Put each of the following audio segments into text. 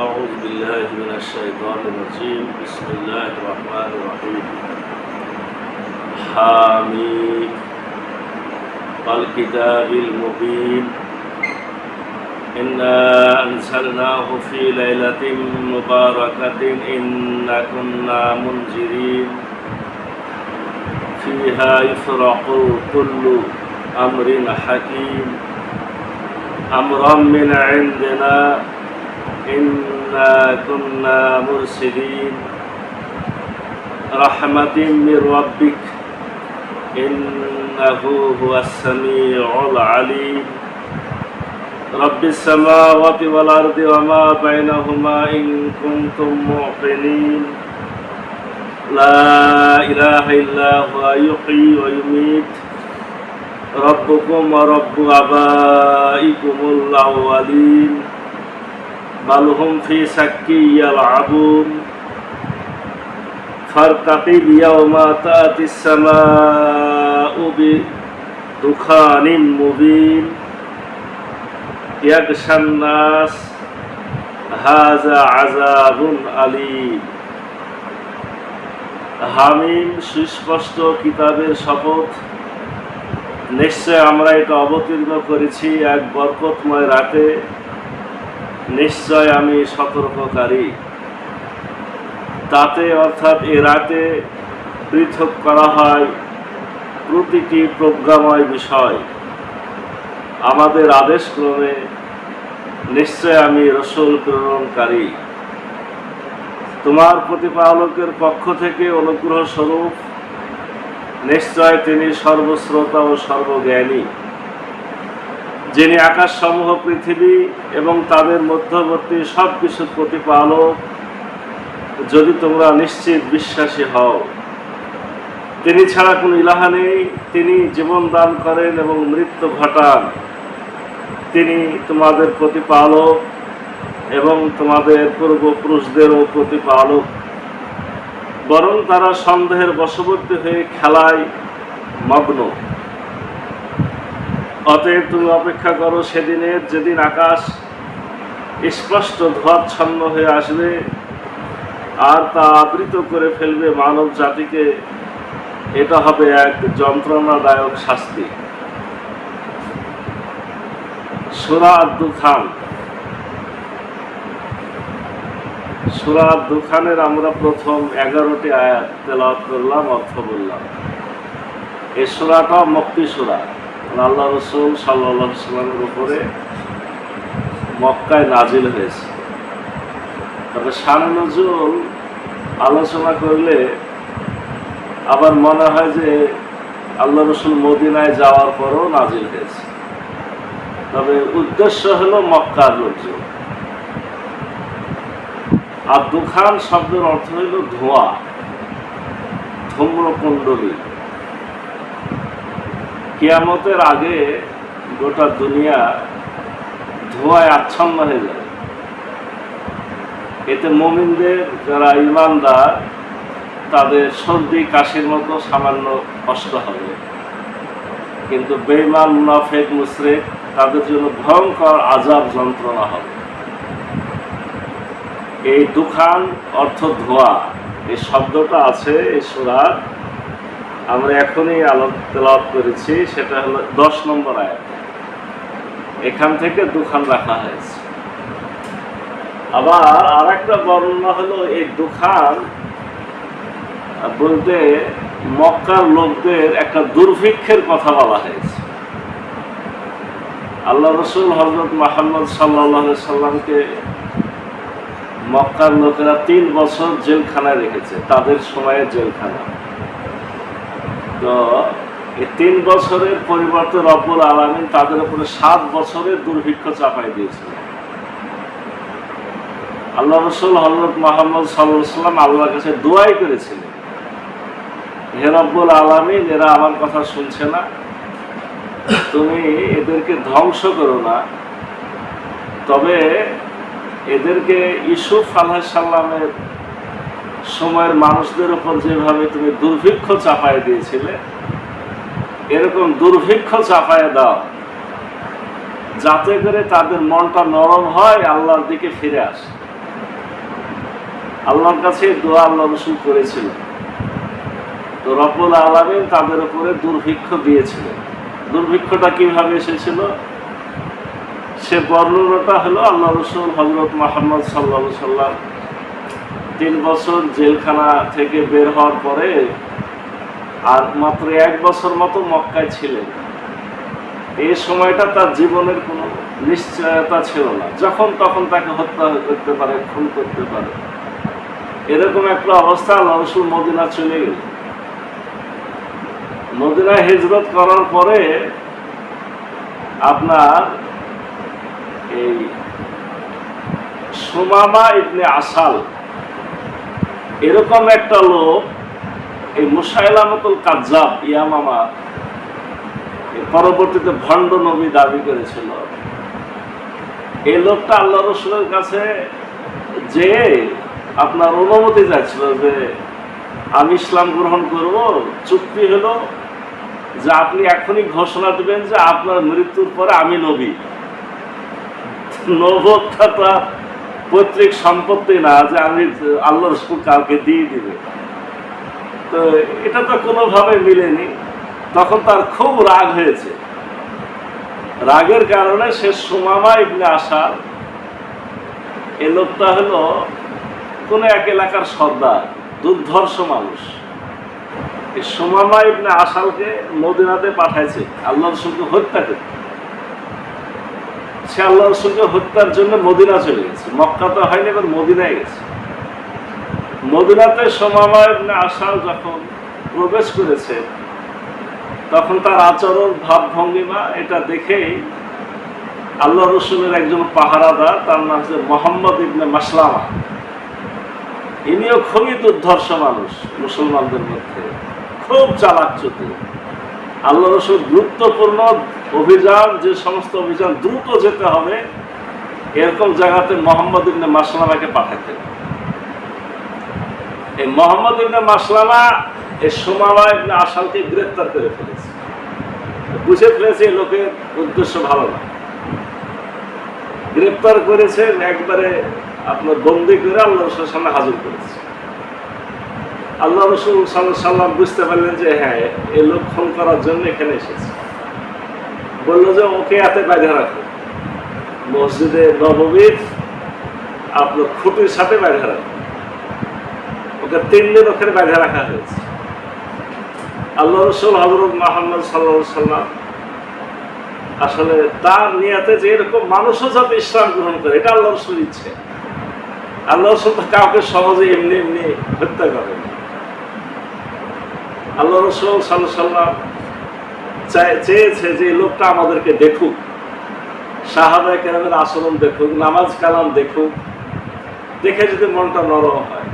أعوذ بالله من الشيطان الرجيم بسم الله الرحمن الرحيم حاميم والكتاب المبين إنا أنزلناه في ليلة مباركة إنا كنا منذرين فيها يفرق كل أمر حكيم أمرا من عندنا إنا كنا مرسلين رحمة من ربك إنه هو السميع العليم رب السماوات والأرض وما بينهما إن كنتم موقنين لا إله إلا هو يحيي ويميت ربكم ورب آبائكم الأولين بل هم في شك يلعبون فارتقب يوم تأتي السماء بدخان مبين يغشى الناس هذا عذاب أليم হামিম সুস্পষ্ট কিতাবের শপথ নিশ্চয় আমরা এটা অবতীর্ণ করেছি এক বরকতময় রাতে নিশ্চয় আমি সতর্ককারী তাতে অর্থাৎ এ রাতে পৃথক করা হয় প্রতিটি প্রজ্ঞাময় বিষয় আমাদের আদেশক্রমে নিশ্চয় আমি রসূল প্রেরণকারী তোমার প্রতিপালকের পক্ষ থেকে অনুগ্রহ স্বরূপ নিশ্চয় তিনি সর্বশ্রোতা ও সর্বজ্ঞানী যিনি আকাশসমূহ পৃথিবী এবং তাদের মধ্যবর্তী সব কিছুর প্রতিপালক যদি তোমরা নিশ্চিত বিশ্বাসী হও তিনি ছাড়া কোনো ইলাহা নেই তিনি জীবন দান করেন এবং মৃত্যু ঘটান তিনি তোমাদের প্রতিপালক এবং তোমাদের পূর্বপুরুষদেরও প্রতিপালক বরং তারা সন্দেহের বশবর্তী হয়ে খেলায় মগ্ন অতএব তুমি অপেক্ষা করো সেদিনের যেদিন আকাশ স্পষ্ট ধোঁয়াচ্ছন্ন হয়ে আসবে আর তা আবৃত করে ফেলবে মানব জাতিকে এটা হবে এক যন্ত্রণাদায়ক শাস্তি সূরা আদ-দুখান সূরা আদ-দুখানের আমরা প্রথম 11টি আয়াত তেলাওয়াত করলাম অর্থ বললাম এই সূরাটা মক্কি সূরা আল্লাহ রসুল সাল্লাল্লাহু আলাইহি ওয়াসাল্লামের উপরে মক্কায় নাজিল হয়েছে তবে শান নজুল আলোচনা করলে আবার মনে হয় যে আল্লাহ রসুল মদিনায় যাওয়ার পরও নাজিল হয়েছে তবে উদ্দেশ্য হলো মক্কার লোকজন আর দুখান শব্দের অর্থ হইল ধোঁয়া ধূম্রকুণ্ডলী কিয়ামতের আগে গোটা দুনিয়া ধোঁয়ায় আচ্ছন্ন হয়ে যাবে এতে মুমিনদের যারা ঈমানদার তাদের সর্দি কাশির মতো সামান্য কষ্ট হবে কিন্তু বেঈমান মুনাফিক মুশরিক তাদের জন্য ভয়ঙ্কর আযাব যন্ত্রণা হবে এই দুখান অর্থ ধোঁয়া এই শব্দটা আছে এই সূরার আমরা এখনই তেলাওয়াত করেছি সেটা হলো 10 নম্বর আয়াত এখান থেকে দুখান রাখা হয়েছে আবার আরেকটা বর্ণনা হলো এই দুখান বলতে মক্কার লোকদের একটা দুর্ভিক্ষের কথা বলা হয়েছে আল্লাহ রসুল হযরত মুহাম্মদ সাল্লাল্লাহু আলাইহি সাল্লামকে মক্কার লোকেরা 3 বছর জেলখানায় রেখেছে তাদের সময়ের জেলখানা তো এই 3 বছরের পরিবর্তে রব্বুল আলামিন তাদের উপরে 7 বছরের দুর্ভিক্ষ চাপাই দিয়েছিলেন আল্লাহ রসুল হযরত মুহাম্মদ সাল্লাল্লাহু আলাইহি সাল্লাম আল্লাহর কাছে দোয়াই করেছিলেন হে রব্বুল আলামিন এরা আমার কথা শুনছে না তুমি এদেরকে ধ্বংস করো না তবে এদেরকে ইউসুফ আলাইহিস সালামের সময়ের মানুষদের উপর যেভাবে তুমি দুর্ভিক্ষ চাপায় দিয়েছিলে এরকম দুর্ভিক্ষ চাপায় দাও যাতে করে তাদের মনটা নরম হয় আল্লাহর দিকে ফিরে আসে আল্লাহর কাছে দোয়া আল্লাহ রসুল করেছিলেন। তো রব্বুল আলামিন তাদের উপরে দুর্ভিক্ষ দিয়েছিলেন। দুর্ভিক্ষটা কিভাবে এসেছিল সে বর্ণনাটা হলো আল্লাহ রসুল হযরত মুহাম্মদ সাল্লাল্লাহু আলাইহি সাল্লাম 3 বছর জেলখানা থেকে বের হওয়ার পরে আর মাত্র 1 বছর মতো মক্কায় ছিলেন। এই সময়টা তার জীবনের কোনো নিশ্চয়তা ছিল না, যখন তখন তাকে হত্যা করতে পারে, খুন করতে পারে, এরকম একটা অবস্থা। আল্লাহ রসুল মদিনা চলে গেলেন। মদিনায় হিজরত করার পরে আপনার এই সুমামা ইবনে আসাল এরকম একটা লোক, এই মুসাইলামাতুল কাজ্জাব ইয়ামামা, পরবর্তীতে ভণ্ড নবী দাবি করেছিল, এই লোকটা আল্লাহ রসুলের কাছে যে আপনার অনুমতি চাইছিল যে আমি ইসলাম গ্রহণ করব। চুক্তি হলো যে আপনি এখনই ঘোষণা দেবেন যে আপনার মৃত্যুর পরে আমি নবী। নবুওয়াতটা পৈতৃক সম্পত্তি না যে আমি আল্লাহ রসুল কাউকে দিয়ে দিবে। তো এটা তো কোনোভাবে মিলেনি। তখন তার খুব রাগ হয়েছে। রাগের কারণে সে সুমামা ইবনে আসাল, এই লোকটা হলো কোন এক এলাকার সর্দার, দুর্ধর্ষ মানুষ, এই সুমামা ইবনে আসালকে মদিনাতে পাঠাইছে আল্লাহ রসুলকে হত্যা করতে। সে আল্লাহ রসুলকে হত্যার জন্য মদিনা চলে গেছে। মক্কা তো হয়নি, এবার মদিনায় গেছে। মদিনাতে সুমামা ইবনে আসাল যখন প্রবেশ করেছে তখন তার আচরণ, ভাব ভঙ্গিমা এটা দেখেই আল্লাহ রসুলের একজন পাহারাদার, তার নাম হচ্ছে মোহাম্মদ ইবনে মাসলামা, ইনিও খুবই দুর্ধর্ষ মানুষ, মুসলমানদের মধ্যে খুব চালাক চতুর। আল্লাহ রসুল গুরুত্বপূর্ণ অভিযান, যে সমস্ত অভিযান দ্রুত যেতে হবে এরকম জায়গাতে মোহাম্মদ ইবনে মাসলামাকে পাঠাতেন। এই মোহাম্মদ ইবনে মাসলামা এই সুমামা ইবনে আসালকে গ্রেফতার করে ফেলেছে। বুঝে ফেলেছে এই লোকের উদ্দেশ্য ভালো না। গ্রেফতার করেছে, একবারে আপনার বন্দী করে আল্লাহ রসুলের সামনে হাজির করেছে। আল্লাহ রসুল সাল্লাল্লাহু আলাইহি সাল্লাম বুঝতে পারলেন যে হ্যাঁ, এই লোক খুন করার জন্য এখানে এসেছে। বললো যে ওকে এতে বাইধে রাখো, মসজিদে নববীর আপনার খুঁটির সাথে বাইধে রাখো। ওকে 3 দিন ওখানে বাইধে রাখা হয়েছে। আল্লাহ রসুল হযরত মুহাম্মদ সাল্লাল্লাহু আলাইহি সাল্লাম আসলে তার নিয়াতে যে এরকম মানুষও যাতে ইসলাম গ্রহণ করে, এটা আল্লাহ রসুল ইচ্ছে। আল্লাহ রসুল কাউকে সহজে এমনি এমনি হত্যা করেন। আল্লাহ রসুল সাল্লাল্লাহু আলাইহি সাল্লাম চেয়েছে যে এই লোকটা আমাদেরকে দেখুক, সাহাবায়ে কেরামের আচরণ দেখুক, নামাজ কালাম দেখুক, দেখে যদি মনটা নরম হয়।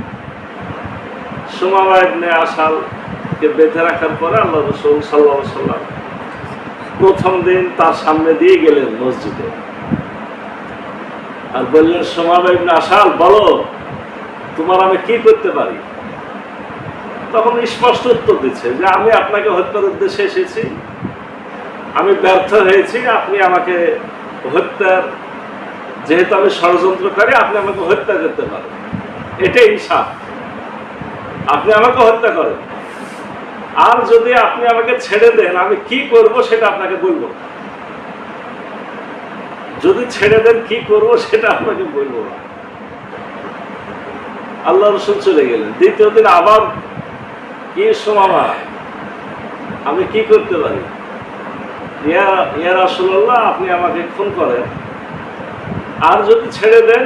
সুমামা ইবনে আসালকে বেঁধে রাখার পরে আল্লাহ রসুল সাল্লাল্লাহু আলাইহি সাল্লাম প্রথম দিন তার সামনে দিয়ে গেলেন মসজিদে, আর বললেন সুমামা ইবনে আসাল, বলো তোমার আমি কি করতে পারি? তখন স্পষ্ট উত্তর দিচ্ছে যে আমি আপনাকে হত্যার উদ্দেশ্যে এসেছি, আমি ব্যর্থ হয়েছি, আপনি আমাকে হত্যার, যেহেতু আমি ষড়যন্ত্রকারী, আপনি আমাকে হত্যা করতে পারেন, এটাই ইনসাফ, আপনি আমাকে হত্যা করেন। আর যদি আপনি আমাকে ছেড়ে দেন, আমি কি করব সেটা আপনাকে বলবো। যদি ছেড়ে দেন কি করব সেটা আপনাকে বলবো না। আল্লাহ রসুল চলে গেলেন। দ্বিতীয় দিন আবার, কি সুমামা, আমি কি করতে পারি? ইয়া রাসূলুল্লাহ, আপনি আমাকে খুন করেন, আর যদি ছেড়ে দেন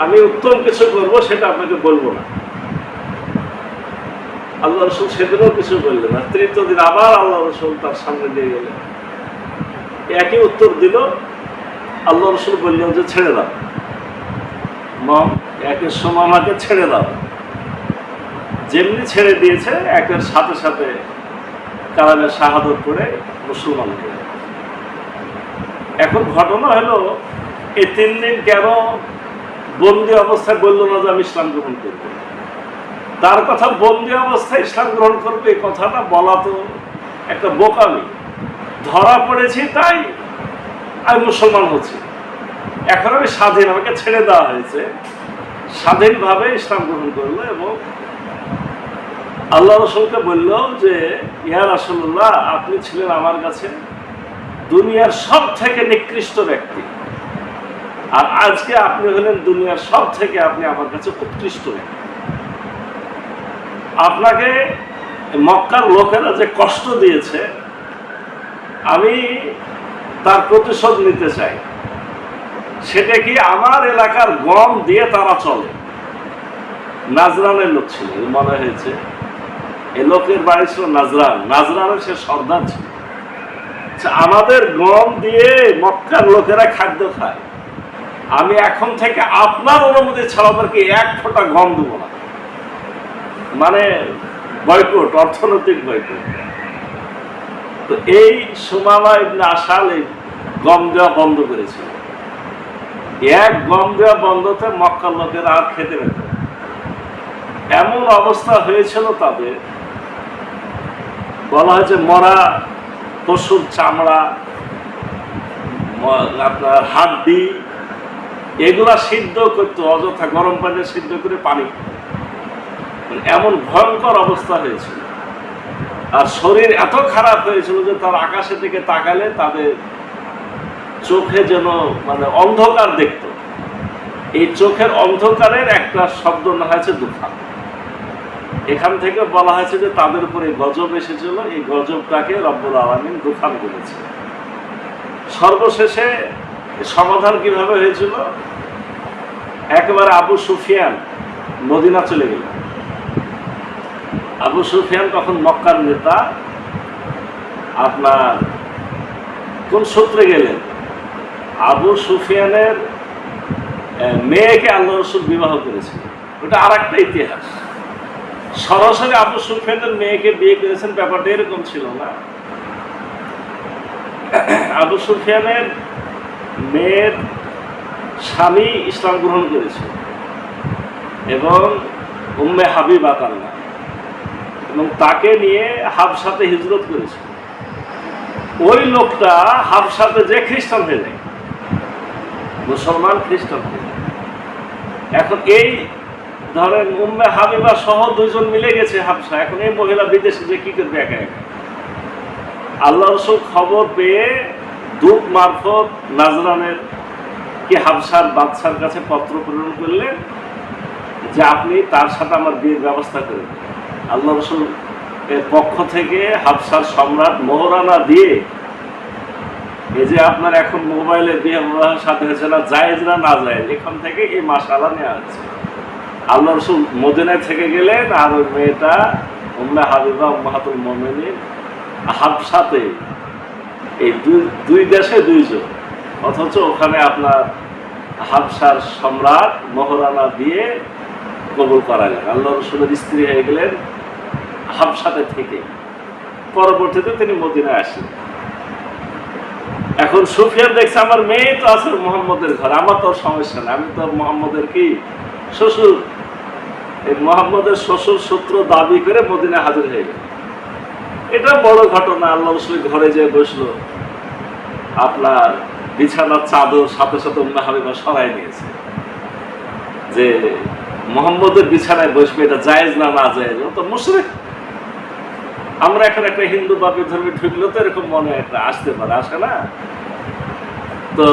আমি উত্তম কিছু করব, সেটা আপনাকে বলবো না। আল্লাহ রসুল সেদিনও কিছু বললেন না। তৃতীয় দিন আবার আল্লাহ রসুল তার সামনে দিয়ে গেলেন, একই উত্তর দিল। আল্লাহ রসুল বললেন যে ছেড়ে দাও, একের সুমামাকে ছেড়ে দাও। যেমনি ছেড়ে দিয়েছে, একের সাথে সাথে কালামে শাহাদত পড়ে মুসলমান হয়ে। এখন ঘটনা হলো, এই 3 দিন কেন বন্দি অবস্থায় বলল না যে আমি ইসলাম গ্রহণ করব? তার কথা বন্দি অবস্থায় ইসলাম গ্রহণ করবে, এই কথাটা বলা তো একটা বোকামি। ধরা পড়েছি তাই আমি মুসলমান হচ্ছি, এখন আমি স্বাধীন, আমাকে ছেড়ে দেওয়া হয়েছে, স্বাধীনভাবে ইসলাম গ্রহণ করলো এবং আল্লাহ রসুলকে বলল যে ইয়া রাসূলুল্লাহ, আপনি ছিলেন আমার কাছে দুনিয়ার সব থেকে নিকৃষ্ট ব্যক্তি, আর আজকে আপনি হলেন দুনিয়ার সব থেকে আপনি আমার কাছে উৎকৃষ্ট ব্যক্তি। আপনাকে মক্কার লোকেরা যে কষ্ট দিয়েছে, আমি তার প্রতিশোধ নিতে চাই। সেটা কি, আমার এলাকার গম দিয়ে তারা চলে। নাজরানের লোক ছিল, মনে হয়েছে এ লোকের বাড়ি ছিল নাজরান, নাজরানের সে সর্দার ছিল। আমাদের গম দিয়ে মক্কার লোকেরা খাদ্য খায়, আমি এখন থেকে আপনার অনুমতি ছাড়া তাদেরকে এক ফোঁটা গম দেব না। মানে বয়কট, অর্থনৈতিক বয়কট। তো এই সুমামা ইবনে আসাল এই গম দেওয়া বন্ধ করেছিল। এক গম দেওয়া বন্ধতে মক্কার লোকেরা আর খেতে পেত না। এমন অবস্থা হয়েছিল তাদের, বলা হয়েছে মরা পশুর চামড়া, আপনার হাড্ডি, এগুলা সিদ্ধ করতো অযথা, গরম পানি সিদ্ধ করে পানি। এমন ভয়ঙ্কর অবস্থা হয়েছিল। আর শরীর এত খারাপ হয়েছিল যে তার আকাশের দিকে তাকালে তাদের চোখে যেন মানে অন্ধকার দেখত। এই চোখের অন্ধকারের একটা শব্দ না হয়েছে দুঃখা। এখান থেকে বলা হয়েছে যে তাদের উপরে গজব এসেছিল, এই গজবটাকে রব্বুল আলামিন দুখান করেছে। সর্বশেষে সমাধান কিভাবে হয়েছিল? একেবারে আবু সুফিয়ান মদিনা চলে গেল। আবু সুফিয়ান তখন মক্কার নেতা। আপনার কোন সূত্রে গেলেন? আবু সুফিয়ানের মেয়েকে আল্লাহ রসুল বিবাহ করেছিল। ওটা আর একটা ইতিহাস। সরাসরি আবু সুফিয়ানের মেয়েকে বিয়ে করেছেন, ব্যাপারটা এরকম ছিল না। আবু সুফিয়ানের মেয়ের স্বামী ইসলাম গ্রহণ করেছিল এবং উম্মে হাবিবা তার নাম, এবং তাকে নিয়ে হাবশাতে হিজরত করেছিল। ওই লোকটা হাবশাতে যে খ্রিস্টান হয়ে যায়, মুসলমান খ্রিস্টান হয়ে যায়। এখন এই ধরেন উম্মে হাবিবা সহ দুইজন মিলে গেছে হাবশা। এখন এই মহিলা বিদেশে যে কি করবে একা একা? আল্লাহ রসুল খবর পেয়ে দূত মারফত নাজরানের কি হাবশার বাদশার কাছে পত্র প্রেরণ করলেন যে আপনি তার সাথে আমার বিয়ের ব্যবস্থা করেন। আল্লাহ রসুল এর পক্ষ থেকে হাবশার সম্রাট মোহরানা দিয়ে, এই যে আপনার এখন মোবাইলে বিয়ে বিবাহের সাথে হয়েছে না, জায়েজ না না জায়েজ, এখান থেকে এই মাসালা নেওয়া হচ্ছে। আল্লাহ রসুল মদিনায় থেকে গেলেন, আর ওই মেয়েটা উম্মে হাবিবা উম্মাহাতুল মুমিনিন হাবশাতে, এই দুই দেশে দুইজন, অথচ ওখানে আপনার হাবশার সম্রাট মোহরানা দিয়ে কবুল করালেন। আল্লাহ রসুলের স্ত্রী হয়ে গেলেন হাবশাতে থেকে। পরবর্তীতে তিনি মদিনায় আসলেন। এখন সুফিয়ান দেখছে আমার মেয়ে তো আছে মোহাম্মদের ঘরে, আমার তো সমস্যা নেই, আমি তো মোহাম্মদের কি শ্বশুর। এই মোহাম্মদের শ্বশুর সূত্র দাবি করে মদিনায় হাজির হয়ে গেল। এটা বড় ঘটনা। আল্লাহ রসুল ঘরে যেয়ে বসলো, আপনার বিছানার চাদর সাথে সাথে উম্মে হাবিবা সরাই নিয়েছে যে মোহাম্মদের বিছানায় বসবে, এটা জায়েজ না না জায়েজ? ও তো মুশরিক। আমরা এখন একটা হিন্দু বা বিধর্মী ঢুকলেও তো এরকম মনে একটা আসতে পারে, আসে না? তো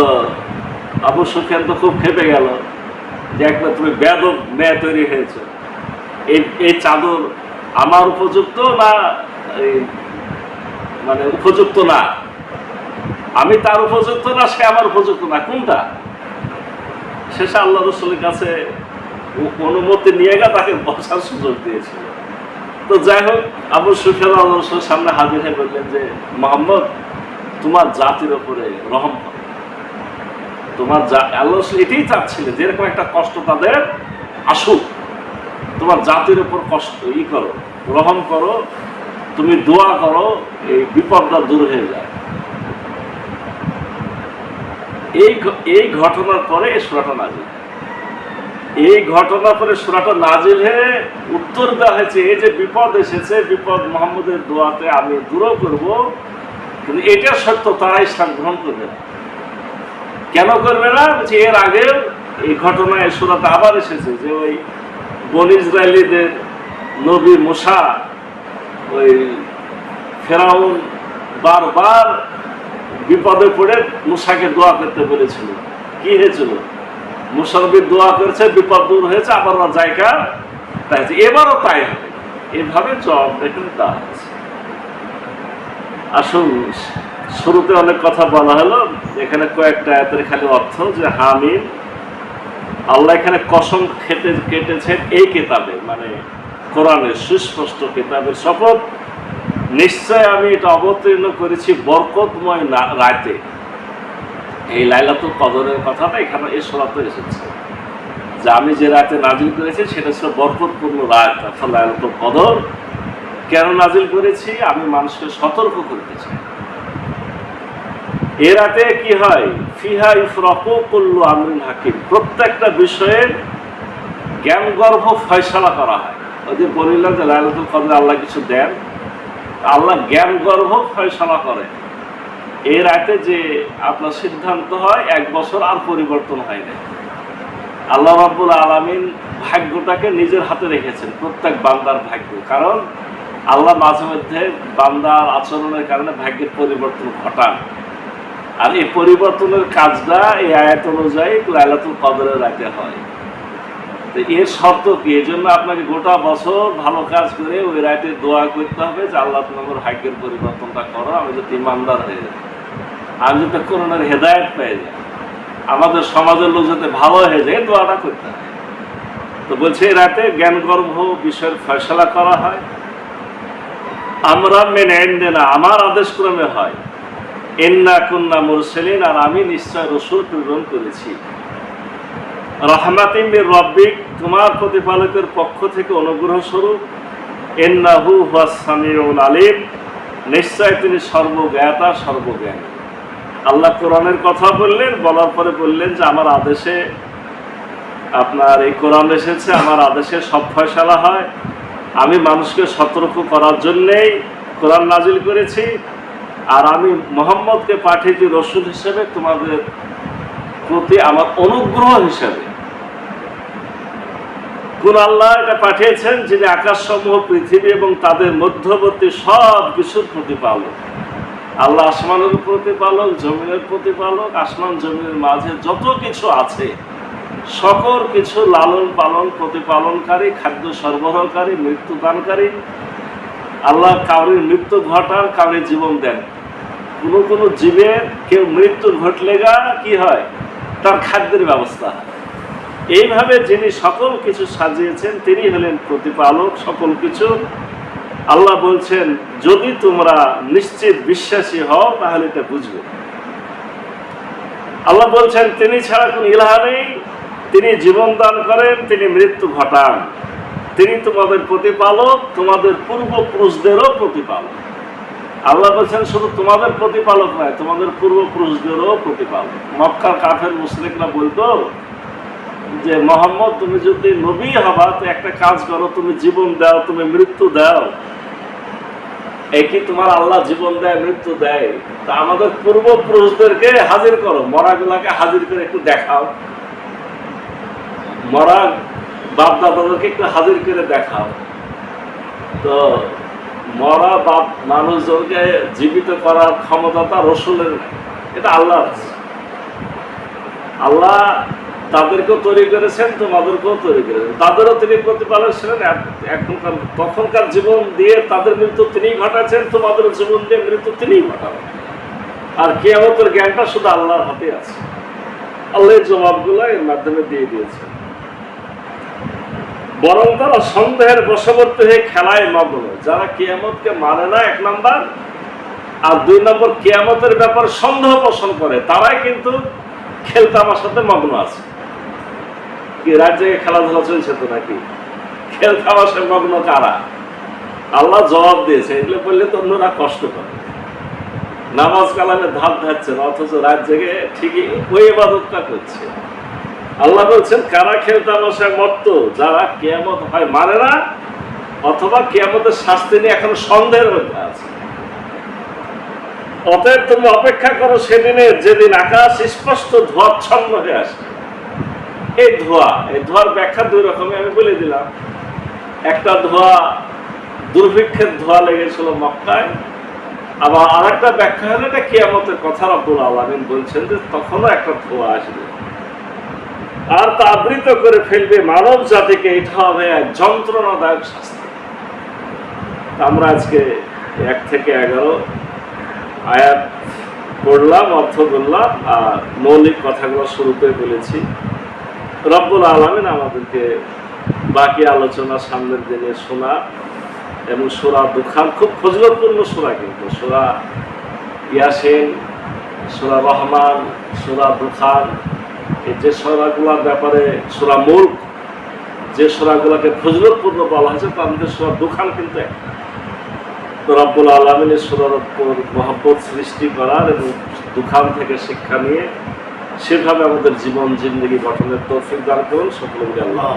আবু সুফিয়ান তো খুব খেপে গেল যে একবার তুমি বেয়াদব মেয়ে তৈরি হয়েছে, এই চাদর আমার উপযুক্ত না, মানে উপযুক্ত না, আমি তার উপযুক্ত না, সে আমার উপযুক্ত না, কোনটা? শেষে আল্লাহ রসুলের কাছে অনুমতি নিয়ে গেলে তাকে বসার সুযোগ দিয়েছিল। তো যাই হোক, আবু সুফিয়ান আল্লাহ রসুলের সামনে হাজির হয়ে বললেন যে মুহাম্মদ, তোমার জাতির ওপরে রহম করো। তোমার আল্লাহ রসুল এটাই চাচ্ছিলেন যে এরকম একটা কষ্ট তাদের আসুক, তোমার জাতির উপর কষ্ট করো, রহম করো, তুমি দোয়া করো, এই বিপদটা দূর হয়ে যায়। এই ঘটনার পরে এই সূরাটা নাজিল। এই ঘটনার পরে সূরাটা নাজিল হয়ে উত্তর দেওয়া হয়েছে, এই যে বিপদ এসেছে, বিপদ মুহাম্মদের দোয়াতে আমি দূর করব, কিন্তু এটা সত্য তারা ইসলাম গ্রহণ করবে না। কেন করবে না? এর আগে এই ঘটনা এই সূরাতে আবার এসেছে যে ওই বনী ইসরায়েলীদের নবী মুসা ওই ফেরাউন বারবার বিপদে পড়ে মুসাকে দোয়া করতে বলেছিল। কি হয়েছিল? মুসা নবী দোয়া করেছে, বিপদ দূর হয়েছে, আবার জায়গা তাই এবারও তাই হবে। এভাবে জবাব এখানে দেওয়া হয়েছে। আসুন, শুরুতে অনেক কথা বলা হলো, এখানে কয়েকটা আয়াতের খালি অর্থ যে হামিম, আল্লাহ এখানে কসম কেটেছেন এই কিতাবে, মানে কোরআনের সুস্পষ্ট কিতাবের শপথ, নিশ্চয় আমি এটা অবতীর্ণ করেছি বরকতময় রাতে। এই লাইলাতুল কদরের কথাটা এখানে এই সূরাতে এসেছে যে আমি যে রাতে নাজিল করেছি সেটা ছিল বরকতপূর্ণ রাত, অর্থাৎ লাইলাতুল কদর। কেন নাজিল করেছি? আমি মানুষকে সতর্ক করতে চাই। এ রাতে কি হয়? ফিহা ইফরাকু কুল্লু আমরিন হাকিম, প্রত্যেকটা বিষয়ের জ্ঞানগর্ভ ফয়সালা করা হয়। ওই যে বলিলাম যে লাইলাতুল কদরে আল্লাহ কিছু দেন, আল্লাহ জ্ঞানগর্ভ ফয়সালা করে। এই রাতে যে আপনার সিদ্ধান্ত হয় 1 বছর আর পরিবর্তন হয় না। আল্লাহ রাব্বুল আলামিন ভাগ্যটাকে নিজের হাতে রেখেছেন, প্রত্যেক বান্দার ভাগ্য। কারণ আল্লাহ মাঝে মধ্যে বান্দার আচরণের কারণে ভাগ্যের পরিবর্তন ঘটান, আর এই পরিবর্তনের কাজটা এই আয়াত অনুযায়ী লাইলাতুল কদরের রাতে হয়। তো এর শর্ত কি? এই জন্য আপনাকে গোটা বছর ভালো কাজ করে ওই রাতে দোয়া করতে হবে যে আল্লাহ তুমি আমার ভাগ্যের পরিবর্তনটা করো, আমি যাতে ইমানদার হয়ে যাই, আমি যাতে কোরআনের হেদায়েত পেয়ে যাই, আমাদের সমাজের লোক যাতে ভালো হয়ে যায়, দোয়াটা করতে হয়। তো বলছে এই রাতে জ্ঞানগর্ভ বিষয়ের ফয়সালা করা হয়। আমরা মেনে না, আমার আদেশ ক্রমে হয়। ইন্না কুন্না মুরসালিন, আর আমি নিশ্চয় রাসূল প্রেরণ করেছি। রাহমাতিন মির রাব্বিক, তোমার প্রতিপালকের পক্ষ থেকে অনুগ্রহ স্বরূপ। ইন্নাহু হুয়াস সামিউল আলিম, নিশ্চয় তিনি সর্বজ্ঞাতা সর্বজ্ঞানী। আল্লাহ কোরআনের কথা বললেন, বলার পরে বললেন যে আমার আদেশে আপনার এই কোরআন এসেছে, আমার আদেশে সব ফয়সালা হয়। আমি মানুষকে সতর্ক করার জন্যেই কোরআন নাজিল করেছি, আর আমি মুহাম্মদকে পাঠিয়েছি রাসূল হিসেবে, তোমাদের প্রতি আমার অনুগ্রহ হিসেবে। কোন আল্লাহ এটা পাঠিয়েছেন? যিনি আকাশসমূহ, পৃথিবী এবং তাদের মধ্যবর্তী সব কিছুর প্রতিপালক। আল্লাহ আসমানের প্রতিপালক, জমিনের প্রতিপালক। আসমান জমিনের মাঝে যত কিছু আছে সকল কিছু লালন পালন, প্রতিপালনকারী, খাদ্য সরবরাহকারী, মৃত্যুদানকারী। আল্লাহ কাউরির মৃত্যু ঘটান, কাউরির জীবন দেন। কোনো জীবের কেউ মৃত্যু ঘটলে কি হয়? তার খাদ্যের ব্যবস্থা হয়। এইভাবে যিনি সকল কিছু সাজিয়েছেন তিনি হলেন প্রতিপালক সকল কিছু। আল্লাহ বলছেন যদি তোমরা নিশ্চিত বিশ্বাসী হও তাহলে এটা বুঝবে। আল্লাহ বলছেন তিনি ছাড়া কোন ইলাহ নেই, তিনি জীবন দান করেন, তিনি মৃত্যু ঘটান, তিনি তোমাদের প্রতিপালক, তোমাদের পূর্বপুরুষদেরও প্রতিপালক। আল্লাহ বলছেন শুধু তোমাদের প্রতিপালক নয়, তোমাদের পূর্বপুরুষদেরও প্রতিপালক। মক্কার কাফের মুশরিকরা বলতো যে মুহাম্মদ তুমি যদি নবী হবা তো একটা কাজ করো, তুমি জীবন দাও, তুমি মৃত্যু দাও। একই তোমার আল্লাহ জীবন দেয়, মৃত্যু দেয়, তা আমাদের পূর্বপুরুষদেরকে হাজির করো, মরাগুলাকে হাজির করে একটু দেখাও, মরা বাপ দাদাদেরকে একটু হাজির করে দেখাও। তো মরা বাপ মানুষজনকে জীবিত করার ক্ষমতা রাসূলের নাই, এটা আল্লাহ। আল্লাহ তাদেরকেও তৈরি করেছেন, তোমাদেরকেও তৈরি করেছেন, তাদেরও তিনি প্রতিপালক ছিলেন। এখনকার তখনকার জীবন দিয়ে তাদের মৃত্যু তিনি ঘটাচ্ছেন, তোমাদের জীবন দিয়ে মৃত্যু তিনি ঘটাবেন। আর কিয়ামতের জ্ঞানটা শুধু আল্লাহর হাতে আছে। আল্লাহ জবাবগুলো এর মাধ্যমে দিয়ে দিয়েছেন। বরং তারা সন্দেহের বশবর্তী হয়ে খেলায় মগ্ন। যারা কিয়ামতকে মানে না 1 নম্বর, আর 2 নম্বর কিয়ামতের ব্যাপারে সন্দেহ পোষণ করে, তারাই কিন্তু খেলতামাশাতে মগ্ন আছে। কি রাত জেগে খেলাধুলা চলছে তো নাকি? খেলতামাশায় মগ্ন কারা? আল্লাহ জবাব দিয়েছে। এগুলো বললে তো অন্যরা কষ্ট করে, নামাজ কালামে ধাপ ধাচ্ছেন, অথচ রাত জেগে ঠিকই ওই ইবাদতটা করছে। আল্লাহ বলছেন কারা খেলতামাশায় মত্ত? যারা কিয়ামত হয় মানে না, অথবা কিয়ামতের শাস্তি নিয়ে এখন সন্দেহের মধ্যে আছে। অতএব তুমি অপেক্ষা করো সেদিনে, যেদিন আকাশ স্পষ্ট ধোঁয়াচ্ছন্ন হয়ে আসবে। এই ধোঁয়ার ব্যাখ্যা দুই রকমের আমি বলে দিলাম। একটা ধোঁয়া দুর্ভিক্ষের ধোঁয়া লেগেছিল মক্কায়, আবার আর একটা ব্যাখ্যা হলো এটা কিয়ামতের কথা রব্বুল আলামিন বলছেন যে তখনও একটা ধোঁয়া আসবে আর তা আবৃত করে ফেলবে মানব জাতিকে। এটা হবে এক যন্ত্রণাদায়ক শাস্তি। আমরা আজকে 1 থেকে 11 আয়াত পড়লাম, অর্থ বললাম, আর মৌলিক কথাগুলো শুরুতে বলেছি। রব্বুল আলামিন আমাদেরকে বাকি আলোচনা সামনের দিনে শোনা এবং সূরা দুখান খুব ফজিলতপূর্ণ সূরা, কিন্তু সূরা ইয়াসিন, সূরা রহমান, সূরা দুখান, এই যে সূরাগুলোর ব্যাপারে, সূরা মুলক যে সূরাগুলোকে ফজিলতপূর্ণ বলা হয়েছে তার মধ্যে সূরা দুখান কিন্তু একটা। তো রব্বুল আলামিনের সূরার উপর মহব্বত সৃষ্টি করার এবং দুখান থেকে শিক্ষা নিয়ে সেভাবে আমাদের জীবন জিন্দগি গঠনের তৌফিক দান করুন সকলকে আল্লাহ।